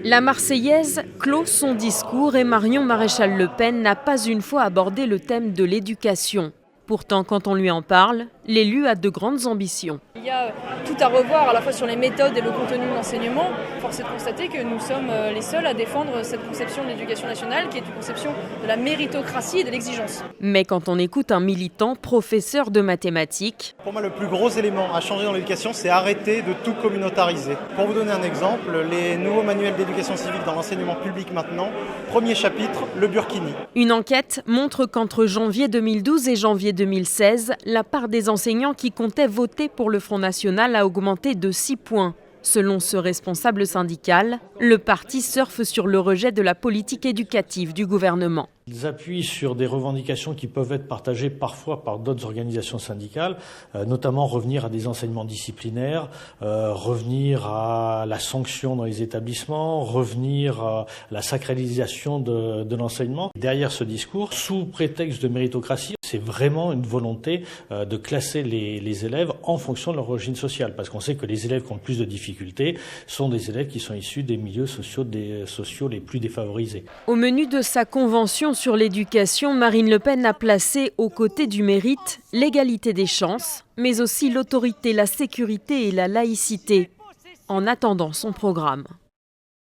La Marseillaise clôt son discours et Marion Maréchal Le Pen n'a pas une fois abordé le thème de l'éducation. Pourtant, quand on lui en parle, l'élu a de grandes ambitions. Il y a tout à revoir à la fois sur les méthodes et le contenu de l'enseignement. Force est de constater que nous sommes les seuls à défendre cette conception de l'éducation nationale qui est une conception de la méritocratie et de l'exigence. Mais quand on écoute un militant professeur de mathématiques... Pour moi, le plus gros élément à changer dans l'éducation, c'est arrêter de tout communautariser. Pour vous donner un exemple, les nouveaux manuels d'éducation civique dans l'enseignement public maintenant, premier chapitre, le burkini. Une enquête montre qu'entre janvier 2012 et janvier 2016, la part des enseignants qui comptaient voter pour le Front National a augmenté de 6 points. Selon ce responsable syndical, le parti surfe sur le rejet de la politique éducative du gouvernement. Ils appuient sur des revendications qui peuvent être partagées parfois par d'autres organisations syndicales, notamment revenir à des enseignements disciplinaires, revenir à la sanction dans les établissements, revenir à la sacralisation de l'enseignement. Derrière ce discours, sous prétexte de méritocratie, c'est vraiment une volonté de classer les élèves en fonction de leur origine sociale, parce qu'on sait que les élèves qui ont le plus de difficultés sont des élèves qui sont issus des milieux sociaux les plus défavorisés. Au menu de sa convention sur l'éducation, Marine Le Pen a placé aux côtés du mérite l'égalité des chances, mais aussi l'autorité, la sécurité et la laïcité, en attendant son programme.